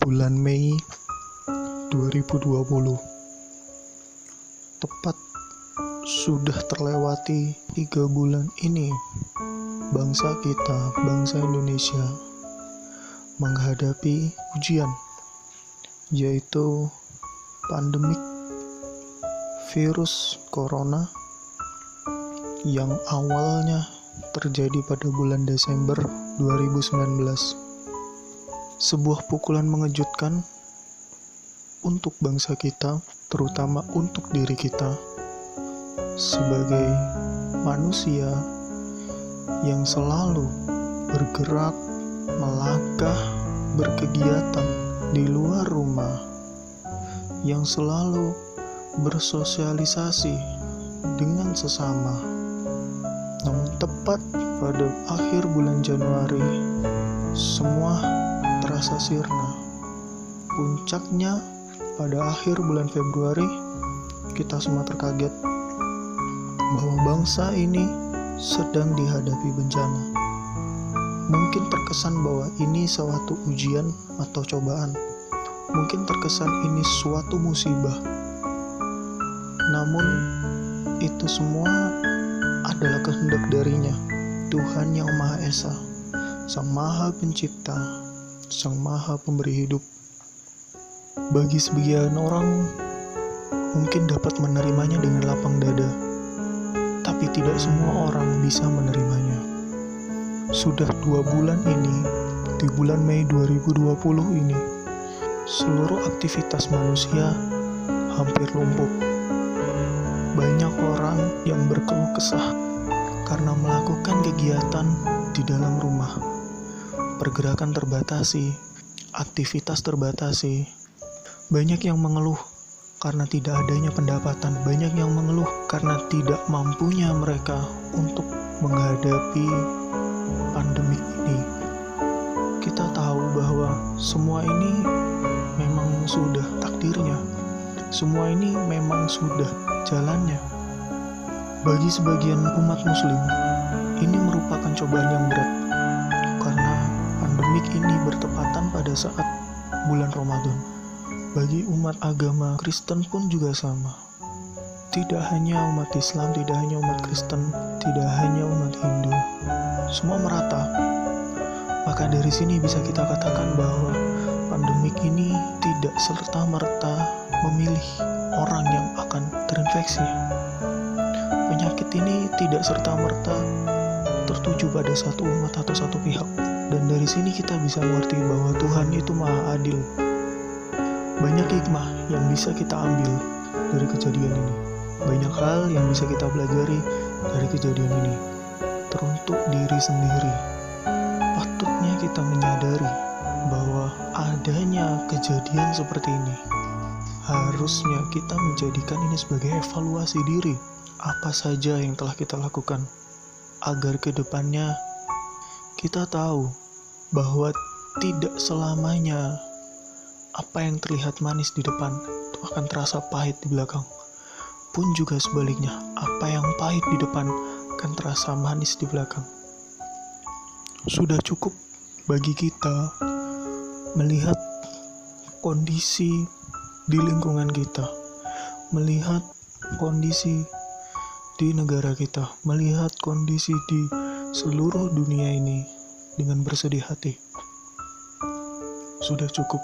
bulan Mei 2020. Tepat sudah terlewati 3 bulan ini, bangsa kita, bangsa Indonesia, menghadapi ujian, yaitu pandemik virus corona yang awalnya terjadi pada bulan Desember 2019. Sebuah pukulan mengejutkan untuk bangsa kita, terutama untuk diri kita sebagai manusia yang selalu bergerak, melangkah, berkegiatan di luar rumah, yang selalu bersosialisasi dengan sesama. Namun tepat pada akhir bulan Januari, semua terasa sirna. Puncaknya pada akhir bulan Februari, kita semua terkaget bahwa bangsa ini sedang dihadapi bencana. Mungkin terkesan bahwa ini suatu ujian atau cobaan. Mungkin terkesan ini suatu musibah. Namun itu semua adalah kehendak darinya, Tuhan yang Maha Esa, Sang Maha Pencipta, Sang Maha Pemberi hidup. Bagi sebagian orang mungkin dapat menerimanya dengan lapang dada, tapi tidak semua orang bisa menerimanya. Sudah 2 bulan ini, di bulan Mei 2020 ini, seluruh aktivitas manusia hampir lumpuh. Banyak orang yang berkeluh kesah karena melakukan kegiatan di dalam rumah. Pergerakan terbatasi, aktivitas terbatasi. Banyak yang mengeluh karena tidak adanya pendapatan. Banyak yang mengeluh karena tidak mampunya mereka untuk menghadapi pandemik ini. Kita tahu bahwa semua ini memang sudah takdirnya. Semua ini memang sudah jalannya. Bagi sebagian umat muslim, ini merupakan cobaan yang berat karena pandemik ini bertepatan pada saat bulan Ramadan. Bagi umat agama Kristen pun juga sama. Tidak hanya umat Islam, tidak hanya umat Kristen, tidak hanya umat Hindu, semua merata. Maka dari sini bisa kita katakan bahwa pandemik ini tidak serta-merta memilih orang yang akan terinfeksi. Penyakit ini tidak serta-merta tertuju pada satu umat atau satu pihak. Dan dari sini kita bisa mengerti bahwa Tuhan itu Maha Adil. Banyak hikmah yang bisa kita ambil dari kejadian ini. Banyak hal yang bisa kita pelajari dari kejadian ini. Teruntuk diri sendiri, patutnya kita menyadari bahwa adanya kejadian seperti ini. Harusnya kita menjadikan ini sebagai evaluasi diri. Apa saja yang telah kita lakukan agar ke depannya kita tahu bahwa tidak selamanya apa yang terlihat manis di depan itu akan terasa pahit di belakang. Pun juga sebaliknya, apa yang pahit di depan akan terasa manis di belakang. Sudah cukup bagi kita melihat kondisi di lingkungan kita, melihat kondisi di negara kita, melihat kondisi di seluruh dunia ini dengan bersedih hati. Sudah cukup.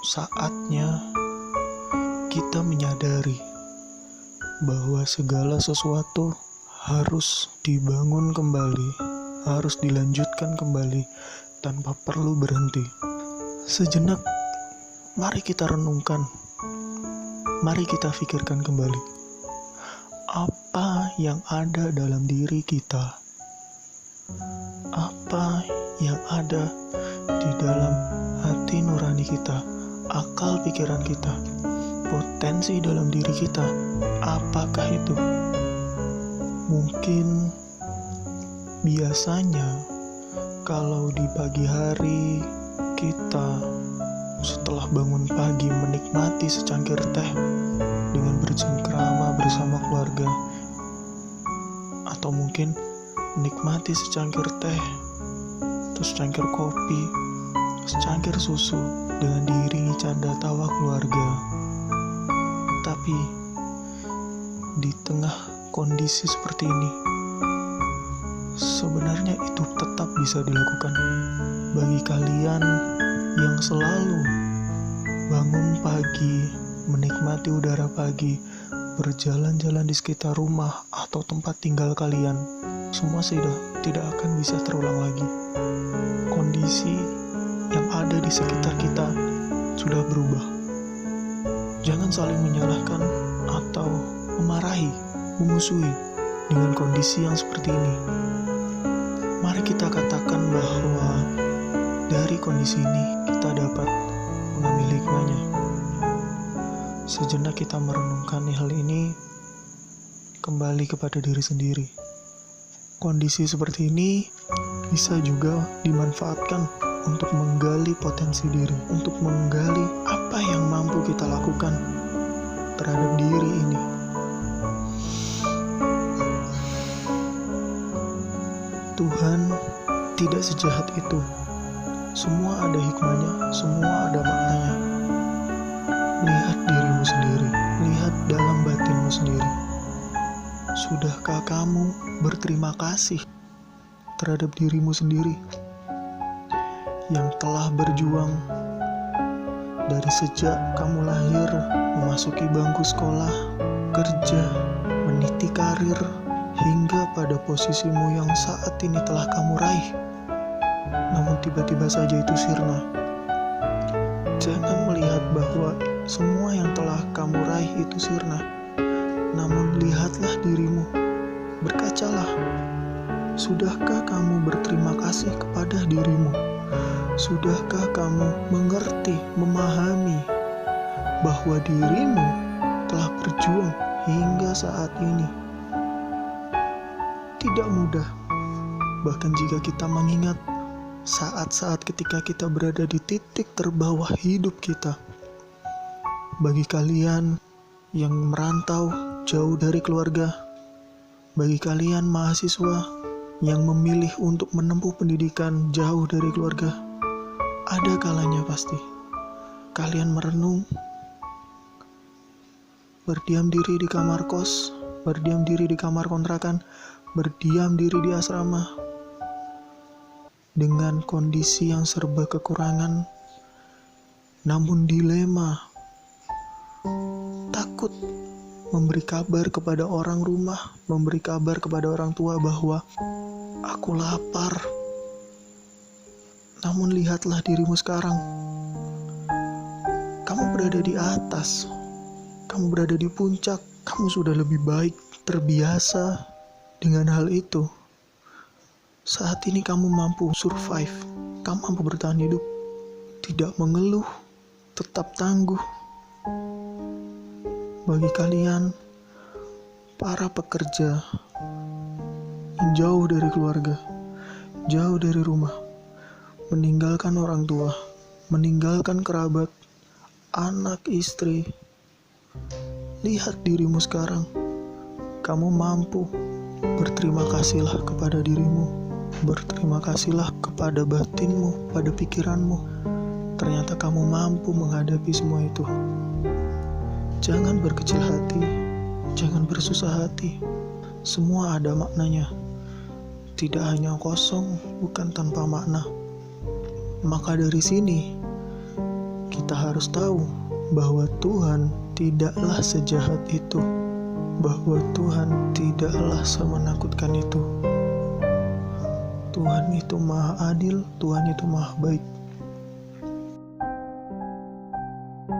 Saatnya kita menyadari bahwa segala sesuatu harus dibangun kembali, harus dilanjutkan kembali tanpa perlu berhenti. Sejenak, mari kita renungkan, mari kita pikirkan kembali. Apa yang ada dalam diri kita? Apa yang ada di dalam hati nurani kita? Akal pikiran kita, potensi dalam diri kita, apakah itu? Mungkin biasanya kalau di pagi hari kita setelah bangun pagi menikmati secangkir teh dengan bercengkrama bersama keluarga, atau mungkin menikmati secangkir teh atau secangkir kopi secangkir susu dengan diiringi canda tawa keluarga. Tapi di tengah kondisi seperti ini, sebenarnya itu tetap bisa dilakukan. Bagi kalian yang selalu bangun pagi, menikmati udara pagi, berjalan-jalan di sekitar rumah atau tempat tinggal kalian, semua sudah tidak akan bisa terulang lagi. Kondisi yang ada di sekitar kita sudah berubah. Jangan saling menyalahkan atau memarahi, memusuhi dengan kondisi yang seperti ini. Mari kita katakan bahwa dari kondisi ini kita dapat mengambil hikmahnya. Sejenak kita merenungkan hal ini, kembali kepada diri sendiri. Kondisi seperti ini bisa juga dimanfaatkan untuk menggali potensi diri, untuk menggali apa yang mampu kita lakukan terhadap diri ini. Tuhan tidak sejahat itu. Semua ada hikmahnya, semua ada maknanya. Lihat dirimu sendiri, lihat dalam batinmu sendiri. Sudahkah kamu berterima kasih terhadap dirimu sendiri yang telah berjuang dari sejak kamu lahir, memasuki bangku sekolah, kerja, meniti karir, hingga pada posisimu yang saat ini telah kamu raih? Namun tiba-tiba saja itu sirna. Jangan melihat bahwa semua yang telah kamu raih itu sirna. Namun lihatlah dirimu, berkacalah. Sudahkah kamu berterima kasih kepada dirimu? Sudahkah kamu mengerti, memahami bahwa dirimu telah berjuang hingga saat ini? Tidak mudah, bahkan jika kita mengingat saat-saat ketika kita berada di titik terbawah hidup kita. Bagi kalian yang merantau jauh dari keluarga, bagi kalian mahasiswa yang memilih untuk menempuh pendidikan jauh dari keluarga, ada kalanya pasti kalian merenung, berdiam diri di kamar kos, berdiam diri di kamar kontrakan, berdiam diri di asrama, dengan kondisi yang serba kekurangan, namun dilema, takut memberi kabar kepada orang rumah, memberi kabar kepada orang tua bahwa aku lapar. Namun lihatlah dirimu sekarang. Kamu berada di atas, kamu berada di puncak, kamu sudah lebih baik, terbiasa dengan hal itu. Saat ini kamu mampu survive, kamu mampu bertahan hidup, tidak mengeluh, tetap tangguh. Bagi kalian, para pekerja yang jauh dari keluarga, jauh dari rumah, meninggalkan orang tua, meninggalkan kerabat, anak, istri, lihat dirimu sekarang. Kamu mampu, berterima kasihlah kepada dirimu. Berterima kasihlah kepada batinmu, pada pikiranmu. Ternyata kamu mampu menghadapi semua itu. Jangan berkecil hati, jangan bersusah hati. Semua ada maknanya. Tidak hanya kosong, bukan tanpa makna. Maka dari sini, kita harus tahu bahwa Tuhan tidaklah sejahat itu, bahwa Tuhan tidaklah semenakutkan itu. Tuhan itu maha adil, Tuhan itu maha baik.